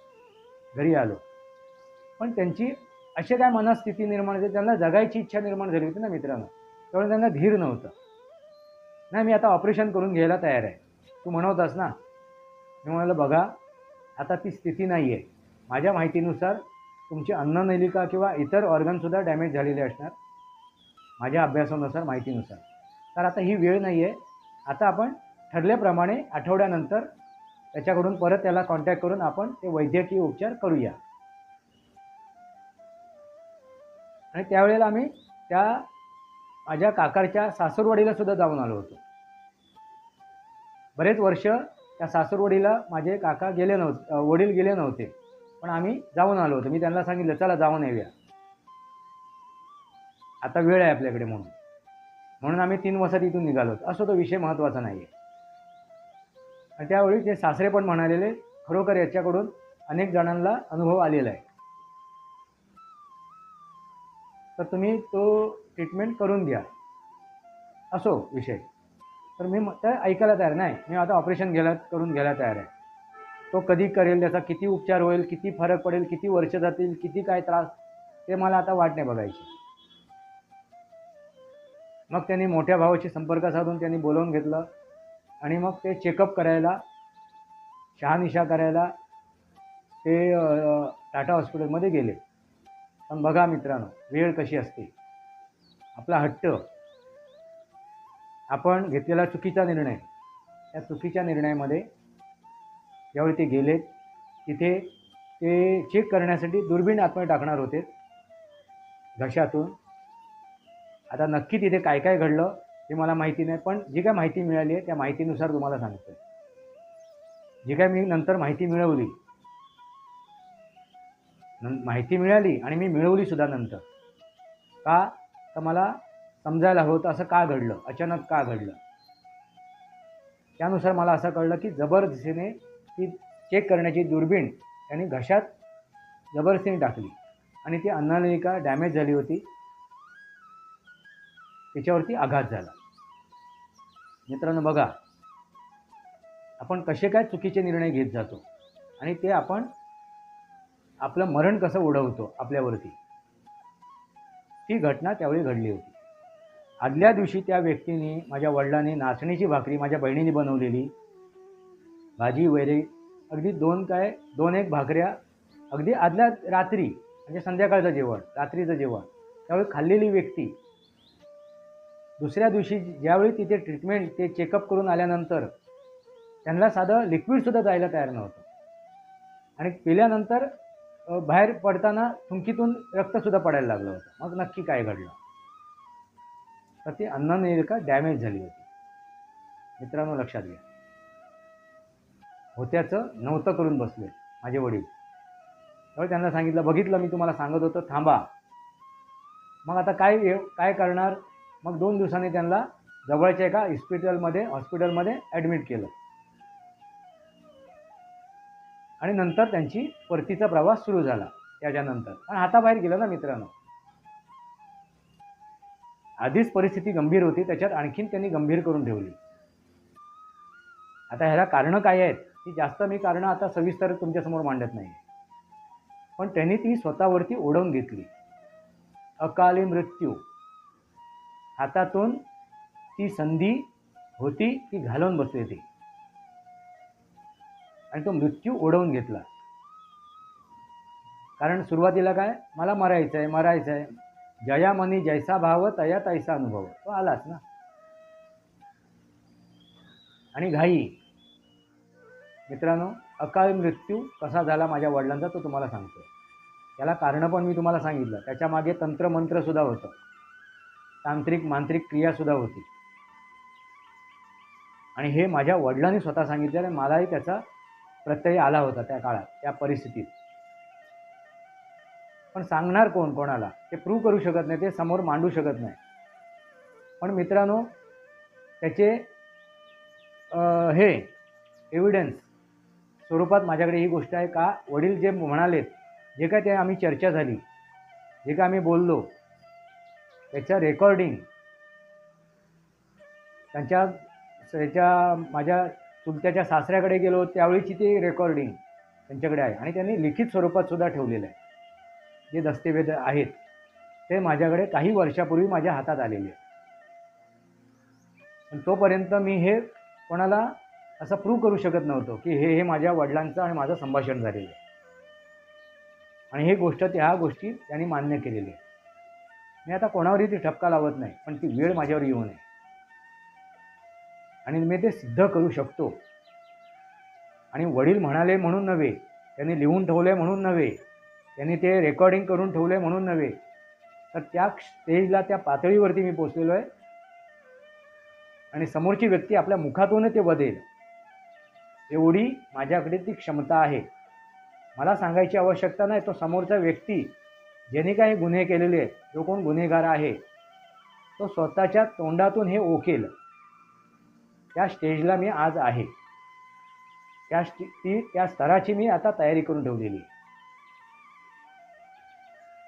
घरी आलो. पण त्यांची अशी काय मनस्थिती निर्माण झाली, त्यांना जगायची इच्छा निर्माण झाली होती ना मित्रांनो, त्यामुळे त्यांना धीर नव्हतं. नाही, मी आता ऑपरेशन करून घ्यायला तयार आहे, तू म्हणवतास ना. मी म्हणालं, बघा आता ती स्थिती नाही आहे. माझ्या माहितीनुसार तुमची अन्ननलिका किंवा इतर ऑर्गनसुद्धा डॅमेज झालेले असणार, माझ्या अभ्यासानुसार, माहितीनुसार. तर आता ही वेळ नाही आहे. आता आपण ठरल्याप्रमाणे आठवड्यानंतर त्याच्याकडून परत त्याला कॉन्टॅक्ट करून आपण ते वैद्यकीय उपचार करूया. आणि त्यावेळेला आम्ही माझ्या काकाच्या सासूरवाडीला सुद्धा जाऊन आलो होतो. बरेच वर्ष त्या सासूरवाडीला माझे काका वडील गेले नव्हते, पण आम्ही जाऊन आलो होतो. मी त्यांना सांगितलं, चला जाऊन येऊया, आता वेळ आहे आपल्याकडे म्हणून आम्ही 3 वाजता तिथून निघालो. असं तो विषय महत्त्वाचा नाही आहे. आणि त्यावेळी ते सासरे पण म्हणालेले, खरोखर याच्याकडून अनेक जणांना अनुभव आलेला आहे, तर तुम्ही तो ट्रीटमेंट करून द्या. असो विषय. तर मी तर ऐकायला तयार नाही, मी आता ऑपरेशन करून घ्यायला तयार आहे. तो कधी करेल, त्याचा किती उपचार होईल, किती फरक पडेल, किती वर्ष जातील, किती काय त्रास, ते मला आता वाट नाही बघायची. मग त्यांनी मोठ्या भावाशी संपर्क साधून त्यांनी बोलावून घेतलं आणि मग ते चेकअप करायला, शहानिशा करायला ते टाटा हॉस्पिटलमध्ये गेले. पण बघा मित्रांनो, वेळ कशी असते. आपला हट्ट, आपण घेतलेला चुकीचा निर्णय, त्या चुकीच्या निर्णयामध्ये ज्यावेळी ते गेले, तिथे ते चेक करण्यासाठी दुर्बीण आतमध्ये टाकणार होते घशातून. आता नक्की तिथे काय काय घडलं हे मला माहिती नाही, पण जी काय माहिती मिळाली आहे त्या माहितीनुसार तुम्हाला सांगतो. जी काय मी नंतर माहिती मिळवली, माहिती मिळाली आणि मी मिळवली सुद्धा नंतर. का तर मला समजायला हवं होतं असं का घडलं, अचानक का घडलं. त्यानुसार मला असं कळलं की जबरदस्तीने ती चेक करण्याची दुर्बीण त्यांनी घशात जबरदस्तीने टाकली आणि ती अन्ननलिका डॅमेज झाली होती, त्याच्यावरती आघात झाला. मित्रांनो बघा, आपण कसे काय चुकीचे निर्णय घेत जातो आणि ते आपण आपलं मरण कसं ओढवतो आपल्यावरती. ती घटना त्यावेळी घडली होती. आदल्या दिवशी त्या व्यक्तीने, माझ्या वडिलांनी नाचणीची भाकरी माझ्या बहिणीने बनवलेली, भाजी वगैरे, अगदी दोन एक भाकऱ्या अगदी आदल्या रात्री, म्हणजे संध्याकाळचं जेवण, रात्रीचं जेवण त्यावेळी खाल्लेली व्यक्ती दुसऱ्या दिवशी ज्यावेळी तिथे ट्रीटमेंट, ते चेकअप करून आल्यानंतर त्यांना साधं लिक्विडसुद्धा जायला तयार नव्हतं आणि पिल्यानंतर बाहेर पडताना थुंकीतून रक्तसुद्धा पडायला लागलं होतं. मग नक्की काय घडलं, तर ती अन्ननलिका डॅमेज झाली होती. मित्रांनो लक्षात घ्या, होत्याचं नव्हतं करून बसले माझे वडील. त्यावेळी त्यांना सांगितलं, बघितलं मी तुम्हाला सांगत होतो, थांबा. मग आता काय करणार. मग 2 दिवसांनी त्यांना जवळच्या एका हॉस्पिटलमध्ये ॲडमिट केलं आणि नंतर त्यांची परतीचा प्रवास सुरू झाला. त्याच्यानंतर पण हाताबाहेर गेलं ना मित्रांनो. आधीच परिस्थिती गंभीर होती, त्याच्यात आणखीन त्यांनी गंभीर करून ठेवली. आता ह्याला कारणं काय आहेत, ती जास्त मी कारणं आता सविस्तर तुमच्यासमोर मांडत नाही, पण त्यांनी ती स्वतःवरती ओढवून घेतली. अकाली मृत्यू हातातून, ती संधी होती ती घालवून बसली ती, आणि तो मृत्यू ओढवून घेतला. कारण सुरुवातीला काय, मला मरायचं आहे, जया मनी जैसा भाव तया तैसा अनुभव, तो आलाच ना. आणि घाई. मित्रांनो, अकाली मृत्यू कसा झाला माझ्या वडिलांचा तो तुम्हाला सांगतो. त्याला कारणं पण मी तुम्हाला सांगितलं, त्याच्या मागे तंत्रमंत्रसुद्धा होतं, तांत्रिक मांत्रिक क्रियासुद्धा होती, आणि हे माझ्या वडिलांनी स्वतः सांगितलं आणि मलाही त्याचा प्रत्यय आला होता त्या काळात, त्या परिस्थितीत. पण सांगणार कोण कोणाला, ते प्रूव्ह करू शकत नाही, ते समोर मांडू शकत नाही. पण मित्रांनो, त्याचे हे एव्हिडन्स स्वरूपात माझ्याकडे ही गोष्ट आहे. का वडील जे म्हणालेत, जे काय ते आम्ही चर्चा झाली, जे काय आम्ही बोललो, त्याच्या रेकॉर्डिंग माझ्या चुलत्याच्या सासऱ्याकडे गेलो त्यावेळीची ती रेकॉर्डिंग त्यांच्याकडे आहे आणि त्यांनी लिखित स्वरूपात सुद्धा ठेवलेलं आहे. जे दस्तऐवज आहेत ते माझ्याकडे काही वर्षापूर्वी माझ्या हातात आलेले. पण तोपर्यंत मी हे कोणाला असं प्रूव्ह करू शकत नव्हतो की हे माझ्या वडिलांचं आणि माझं संभाषण झालेलं आहे, आणि हे ह्या गोष्टी त्यांनी मान्य केलेली आहे. मी आता कोणावरही ती ठपका लावत नाही, पण ती वेळ माझ्यावर येऊ नये आणि मी ते सिद्ध करू शकतो. आणि वडील म्हणाले म्हणून नव्हे, त्यांनी लिहून ठेवले म्हणून नव्हे, त्यांनी ते रेकॉर्डिंग करून ठेवले म्हणून नव्हे, तर त्या स्टेजला, त्या पातळीवरती मी पोचलेलो आहे आणि समोरची व्यक्ती आपल्या मुखातून ते वदेल एवढी माझ्याकडे ती क्षमता आहे. मला सांगायची आवश्यकता नाही. तो समोरचा व्यक्ती ज्याने काही गुन्हे केलेले आहेत, जो कोण गुन्हेगार आहे, तो स्वतःच्या तोंडातून हे ओकेल. त्या स्टेजला मी आज आहे. त्या स्तराची मी आता तयारी करून ठेवलेली आहे.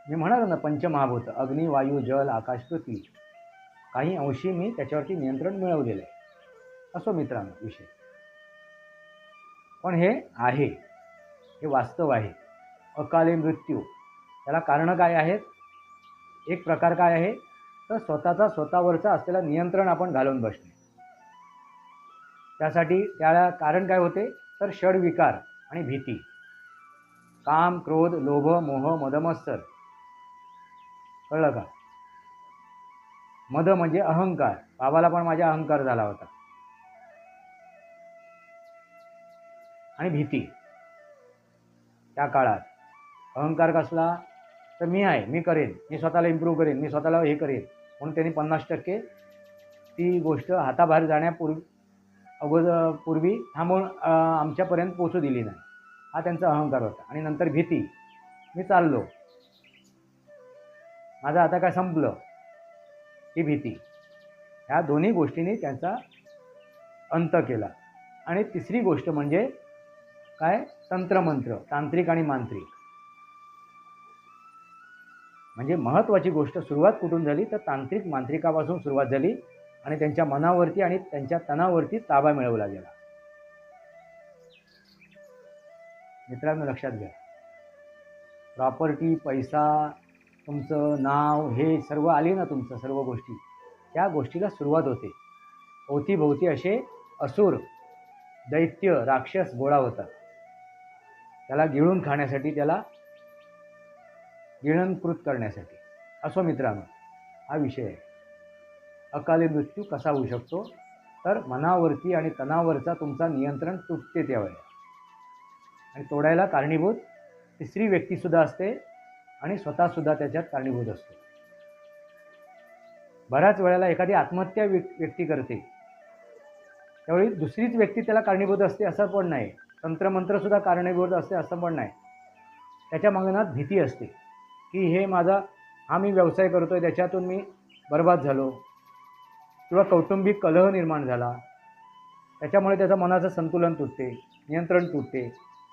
मी म्हणालो ना, पंचमहाभूत अग्नी, वायू, जल, आकाश, पृथ्वी, काही अंशी मी त्याच्यावरती नियंत्रण मिळवलेलं आहे. असो मित्रांनो विषय, पण हे आहे, हे वास्तव आहे. अकाली मृत्यू, त्याला कारणं काय आहेत? एक प्रकार काय आहे तर स्वतःवरचा असलेला नियंत्रण आपण घालवून बसणे. त्यासाठी त्याला कारण काय होते तर षडविकार आणि भीती, काम, क्रोध, लोभ, मोह, मदमत्सर. कळलं का? मद म्हणजे अहंकार. बाबाला पण माझा अहंकार झाला होता. आणि भीती त्या काळात. अहंकार कसला तर मी आहे, मी करेन, मी स्वतःला इम्प्रूव्ह करेन, मी स्वतःला हे करेन, म्हणून त्यांनी 50% ती गोष्ट हाताबाहेर जाण्यापूर्वी पूर्वी थांबवून आमच्यापर्यंत पोचू दिली नाही. हा त्यांचा अहंकार होता. आणि नंतर भीती, मी चाललो, माझं आता काय संपलं, ही भीती. ह्या दोन्ही गोष्टींनी त्यांचा अंत केला. आणि तिसरी गोष्ट म्हणजे काय, तंत्रमंत्र, तांत्रिक आणि मांत्रिक. म्हणजे महत्त्वाची गोष्ट सुरुवात कुठून झाली तर तांत्रिक मांत्रिकापासून सुरुवात झाली आणि त्यांच्या मनावरती आणि त्यांच्या तनावरती ताबा मिळवला गेला. मित्रांनो लक्षात घ्या, प्रॉपर्टी, पैसा, तुमचं नाव, हे सर्व आली ना, तुमचं सर्व गोष्टी, त्या गोष्टीला सुरुवात होते. अवतीभोवती असे असुर, दैत्य, राक्षस गोळा होतात त्याला गिळून खाण्यासाठी, त्याला गिळंकृत करण्यासाठी. असो मित्रांनो, हा विषय आहे. अकाली मृत्यू कसा होऊ शकतो तर मनावरती आणि तणावरचा तुमचा नियंत्रण तुटते त्यावेळेला. आणि तोडायला कारणीभूत तिसरी व्यक्तीसुद्धा असते आणि स्वतःसुद्धा त्याच्यात कारणीभूत असतो. बऱ्याच वेळेला एखादी आत्महत्या व्यक्ती करते त्यावेळी दुसरीच व्यक्ती त्याला कारणीभूत असते असं पण नाही. तंत्रमंत्रसुद्धा कारणीभूत असते असं पण नाही. त्याच्या मनात भीती असते की हे हा मी व्यवसाय करतो आहे त्याच्यातून मी बर्बाद झालो, किंवा कौटुंबिक कलह निर्माण झाला, त्याच्यामुळे त्याचं मनाचं संतुलन तुटते, नियंत्रण तुटते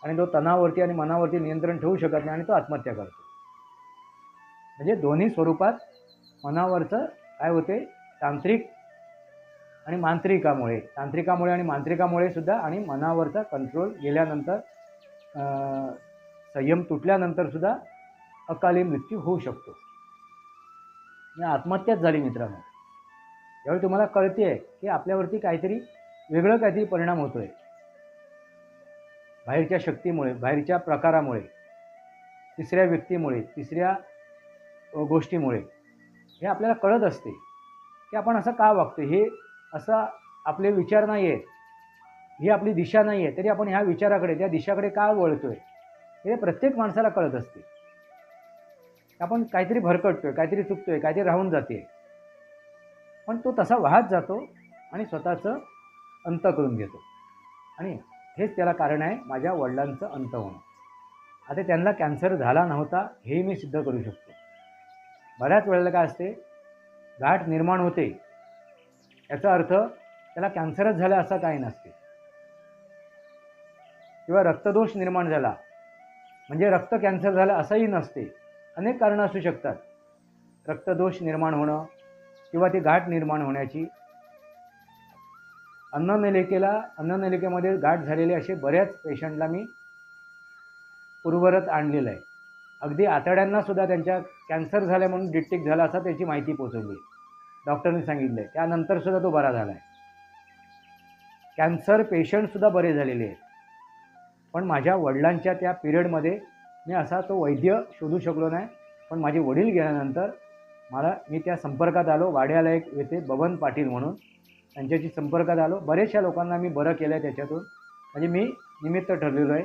आणि तो तणावावरती आणि मनावरती नियंत्रण ठेवू शकत नाही आणि तो आत्महत्या करतो. म्हणजे दोन्ही स्वरूपात मनावरचं काय होते, तांत्रिक आणि तांत्रिकामुळे आणि मांत्रिकामुळे सुद्धा, आणि मनावरचा कंट्रोल गेल्यानंतर, संयम तुटल्यानंतर सुद्धा अकाली मृत्यू होऊ शकतो. आत्महत्याच झाली मित्रांनो. यावेळी तुम्हाला कळते की आपल्यावरती वेगळं काहीतरी परिणाम होतोय, बाहेरच्या शक्तीमुळे, बाहेरच्या प्रकारामुळे, तिसऱ्या व्यक्तीमुळे, तिसऱ्या गोष्टीमुळे. हे आपल्याला कळत असते की आपण असं का वागतो, हे असं आपले विचार नाही आहेत, ही आपली दिशा नाही आहे, तरी आपण ह्या विचाराकडे, त्या दिशाकडे का वळतोय, हे प्रत्येक माणसाला कळत असते. आपण काहीतरी भरकटतोय, काहीतरी चुकतोय, काहीतरी राहून जाते, पण तो तसा वाहत जातो आणि स्वतःचं अंत करून घेतो. आणि हेच त्याला कारण आहे माझ्या वडिलांचं अंत होणं. आता त्यांना कॅन्सर झाला नव्हता हे मी सिद्ध करू शकतो. बऱ्याच वेळेला काय असते, गाठ निर्माण होते, याचा अर्थ त्याला कॅन्सरच झाला असं काही नसते. किंवा रक्तदोष निर्माण झाला म्हणजे रक्त कॅन्सर झाला असंही नसते. अनेक कारणं असू शकतात रक्तदोष निर्माण होणं किंवा ती गाठ निर्माण होण्याची. अन्ननलिकेमध्ये गाठ झालेले असे बऱ्याच पेशंटला मी पूर्वरत आणलेलं आहे. अगदी आतड्यांना सुद्धा त्यांच्या कॅन्सर झाल्या म्हणून डिटेक्ट झाला असा त्याची माहिती पोचवली, डॉक्टरने सांगितलं आहे. त्यानंतर सुद्धा तो बरा झाला आहे. कॅन्सर पेशंटसुद्धा बरे झालेले आहेत. पण माझ्या वडिलांच्या त्या पिरियडमध्ये मी असा तो वैद्य शोधू शकलो नाही. पण माझे वडील गेल्यानंतर मी त्या संपर्कात आलो. वाड्याला एक येते बबन पाटील म्हणून, त्यांच्याशी संपर्कात आलो. बरेचशा लोकांना मी बरं केलं आहे त्याच्यातून. म्हणजे मी निमित्त ठरलेलो आहे.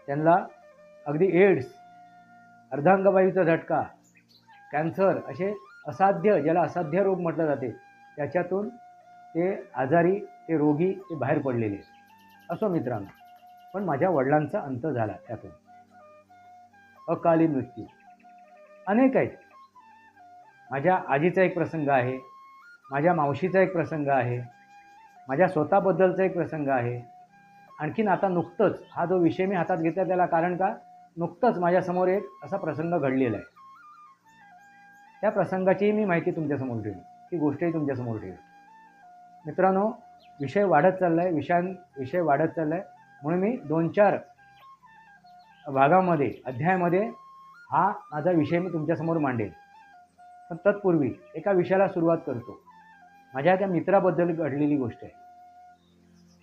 त्यांना अगदी एड्स, अर्धांगवायूचा झटका, कॅन्सर असे असाध्य, ज्याला असाध्य रोग म्हटलं जाते, त्याच्यातून ते आजारी, ते रोगी, ते बाहेर पडलेले. असो मित्रांनो, पण माझ्या वडिलांचा अंत झाला त्यातून. अकाली मृत्यू अनेक आहेत. माझ्या आजीचा एक प्रसंग आहे, माझ्या मावशीचा एक प्रसंग आहे, माझ्या स्वतःबद्दलचा एक प्रसंग आहे, आणखीन आता नुकतंच हा जो विषय मी हातात घेतला त्याला कारण का, नुकतंच माझ्यासमोर एक असा प्रसंग घडलेला आहे. त्या प्रसंगाची मी माहिती तुमच्यासमोर ठेवली, ती गोष्टही तुमच्यासमोर ठेवली. मित्रांनो, विषय वाढत चालला आहे, विषय वाढत चालला आहे, म्हणून मी 2-4 भागामध्ये, अध्यायामध्ये हा माझा विषय मी तुमच्यासमोर मांडेल. पण तत्पूर्वी एका विषयाला सुरुवात करतो. माझ्या एका मित्राबद्दल घडलेली गोष्ट आहे.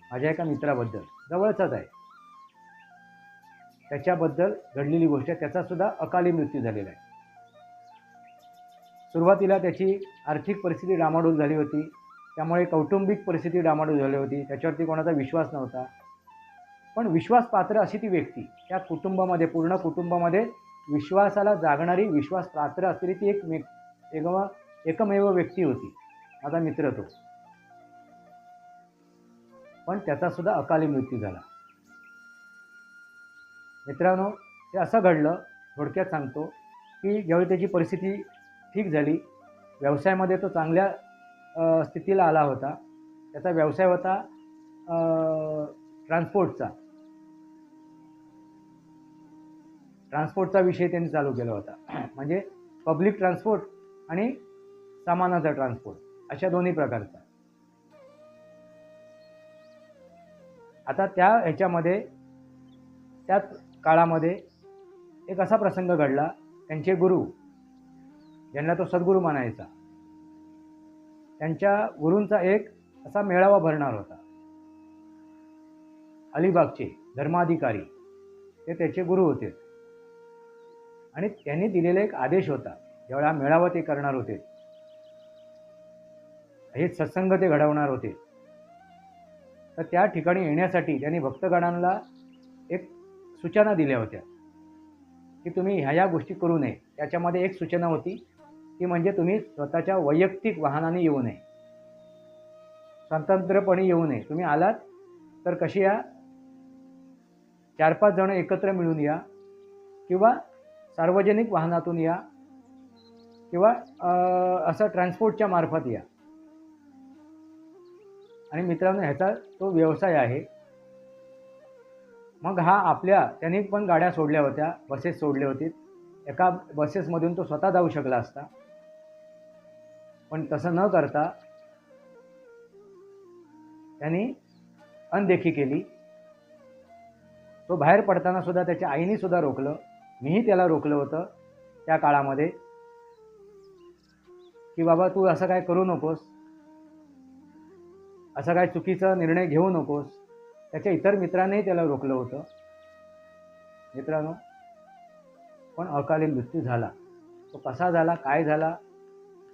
माझ्या एका मित्राबद्दल, जवळचाच आहे, त्याच्याबद्दल घडलेली गोष्ट आहे. त्याचासुद्धा अकाली मृत्यू झालेला आहे. सुरुवातीला त्याची आर्थिक परिस्थिती डामाडोल झाली होती, त्यामुळे कौटुंबिक परिस्थिती डामाडोल झाली होती, त्याच्यावरती कोणाचा विश्वास नव्हता. पण विश्वासपात्र अशी ती व्यक्ती, त्या कुटुंबामध्ये, पूर्ण कुटुंबामध्ये विश्वासाला जागणारी, विश्वासपात्र असलेली ती एकमेव व्यक्ती होती, माझा मित्र तो. पण त्याचासुद्धा अकाली मृत्यू झाला. मित्रांनो, ते असं घडलं, थोडक्यात सांगतो, की ज्यावेळी त्याची परिस्थिती ठीक झाली, व्यवसायामध्ये तो चांगल्या स्थितीला आला होता. त्याचा व्यवसाय होता ट्रान्सपोर्टचा विषय त्यांनी चालू केला होता. म्हणजे पब्लिक ट्रान्सपोर्ट आणि सामानाचा ट्रान्सपोर्ट, अशा दोन्ही प्रकारचा. आता त्याच काळामध्ये एक असा प्रसंग घडला. त्यांचे गुरु, ज्यांना तो सद्गुरू मानायचा, त्यांच्या गुरूंचा एक असा मेळावा भरणार होता. अलिबागचे धर्माधिकारी ते त्याचे गुरु होते, आणि त्यांनी दिलेला एक आदेश होता. ज्यावेळा मेळावा ते करणार होते, हे सत्संग ते घडवणार होते, तर त्या ठिकाणी येण्यासाठी त्यांनी भक्तगणांना एक सूचना दिल्या होत्या, की तुम्ही ह्या गोष्टी करू नये. त्याच्यामध्ये एक सूचना होती, ती म्हणजे तुम्ही स्वतःच्या वैयक्तिक वाहनाने येऊ नये, स्वतंत्रपणे येऊ नये. तुम्ही आलात तर कशी या, 4-5 जण एकत्र मिळून या, किंवा सार्वजनिक वाहनातून या, किंवा असं ट्रान्सपोर्टच्या मार्फत या. आणि मित्रांनो, ह्याचा तो व्यवसाय आहे. मग त्यांनी पण गाड्या सोडल्या होत्या, बसेस सोडल्या होती. एका बसेसमधून तो स्वतः जाऊ शकला असता, पण तसं न करता त्यांनी अनदेखी केली. तो बाहेर पडताना सुद्धा त्याच्या आईने सुद्धा रोखलं, मीही त्याला रोखलं होतं त्या काळामध्ये, की बाबा तू असं काय करू नकोस, असा काय चुकीचा निर्णय घेऊ नकोस. त्याच्या इतर मित्रांनीही त्याला रोखलं होतं. मित्रांनो, पण अकाली मृत्यू झाला. तो कसा झाला, काय झाला,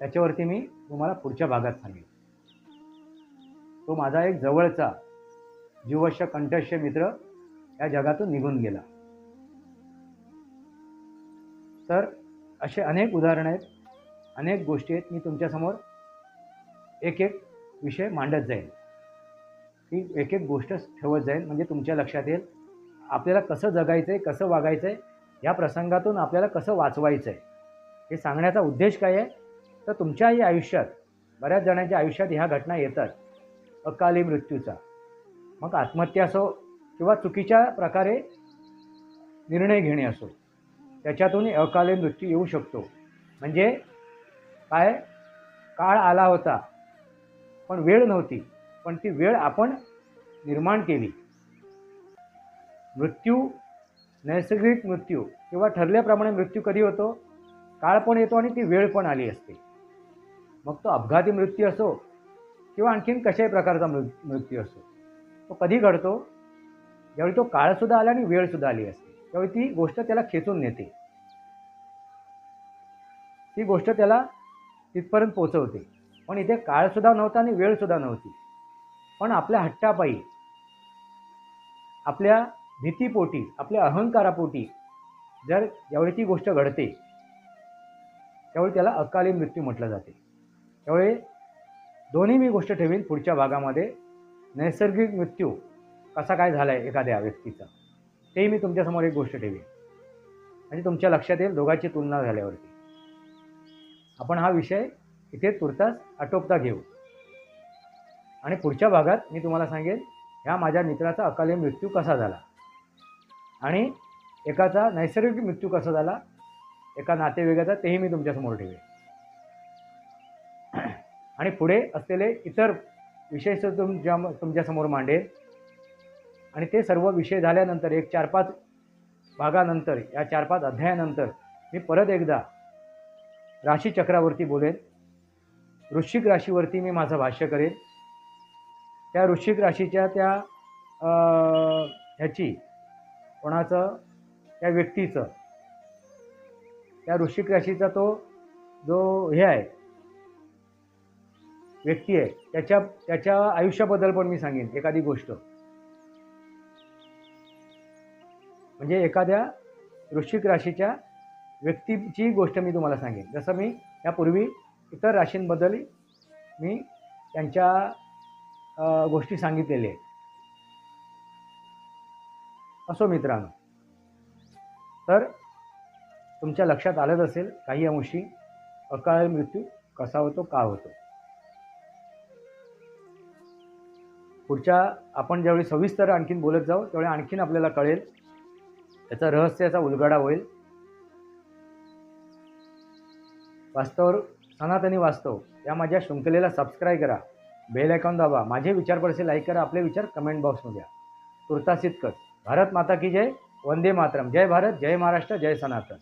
त्याच्यावरती मी तुम्हाला पुढच्या भागात सांगेन. तो माझा एक जवळचा जीवश्य कंठश्य मित्र या जगातून निघून गेला. तर असे अनेक उदाहरणं आहेत, अनेक गोष्टी आहेत. मी तुमच्यासमोर एक एक विषय मांडत जाईल, ती एक एक गोष्ट ठेवत जाईल, म्हणजे तुमच्या लक्षात येईल आपल्याला कसं जगायचं आहे, कसं वागायचं आहे, या प्रसंगातून आपल्याला कसं वाचवायचं आहे. हे सांगण्याचा उद्देश काय आहे, तर तुमच्याही आयुष्यात, बऱ्याच जणांच्या आयुष्यात ह्या घटना येतात अकाली मृत्यूचा. मग आत्महत्या असो किंवा चुकीच्या प्रकारे निर्णय घेणे असो, त्याच्यातून अकाली मृत्यू येऊ शकतो. म्हणजे काय, काळ आला होता पण वेळ नव्हती, पण ती वेळ आपण निर्माण केली. मृत्यू, नैसर्गिक मृत्यू किंवा ठरल्याप्रमाणे मृत्यू कधी होतो, काळ पण येतो आणि ती वेळ पण आली असते. मग तो अपघाती मृत्यू असो किंवा आणखीन कशाही प्रकारचा मृत्यू असो, तो कधी घडतो, ज्यावेळी तो काळसुद्धा आला आणि वेळसुद्धा आली असते, त्यावेळी ती गोष्ट त्याला खेचून नेते, ती गोष्ट त्याला तिथपर्यंत पोचवते. पण इथे काळसुद्धा नव्हता आणि वेळसुद्धा नव्हती, पण आपल्या हट्टापायी, आपल्या भीतीपोटी, आपल्या अहंकारापोटी जर ज्यावेळी ती गोष्ट घडते, त्यावेळी त्याला अकाली मृत्यू म्हटलं जाते. त्यावेळी दोन्ही मी गोष्ट ठेवीन पुढच्या भागामध्ये. नैसर्गिक मृत्यू कसा काय झाला आहे एखाद्या व्यक्तीचा, तेही मी तुमच्यासमोर एक गोष्ट ठेवीन, म्हणजे तुमच्या लक्षात येईल दोघांची तुलना झाल्यावरती. आपण हा विषय इथे तुर्तास आटोपता घेऊ, आणि पुढच्या भागात मी तुम्हाला सांगेन ह्या माझ्या मित्राचा अकाली मृत्यू कसा झाला आणि एकाचा नैसर्गिक मृत्यू कसा झाला, एका नातेवाईकाचा, तेही मी तुमच्यासमोर ठेवेन. आणि पुढे असलेले इतर विषय तुमच्यासमोर मांडेल. आणि ते सर्व विषय झाल्यानंतर एक 4-5 भागानंतर, या 4-5 अध्यायानंतर मी परत एकदा राशीचक्रावरती बोलेन. वृश्चिक राशीवरती मी माझं भाष्य करेन. त्या वृश्चिक राशीच्या त्या ह्याची कोणाचं, त्या व्यक्तीचं, त्या वृश्चिक राशीचा तो जो हे आहे, व्यक्ती आहे, त्याच्या आयुष्याबद्दल पण मी सांगेन एखादी गोष्ट. म्हणजे एखाद्या वृश्चिक राशीच्या व्यक्तीची गोष्ट मी तुम्हाला सांगेन. जसं मी यापूर्वी इतर राशींबद्दल मी त्यांच्या गोष्टी सांगितलेल्या आहेत. असो मित्रांनो, तर तुमच्या लक्षात आलंच असेल काही अंशी अकाल मृत्यू कसा होतो, का होतो. पुढच्या आपण ज्यावेळी सविस्तर आणखीन बोलत जाऊ त्यावेळी आणखीन आपल्याला कळेल, त्याचा रहस्याचा उलगडा होईल. वास्तव सनातनी वास्तव या माझ्या शृंखलेला सबस्क्राईब करा, बेल आयकॉन दाबा, माझे विचार पडसे लाईक करा, आपले विचार कमेंट बॉक्समध्ये द्या. तुर्तास इतकंच. भारत माता की जय. वंदे मातरम. जय भारत, जय महाराष्ट्र, जय सनातन.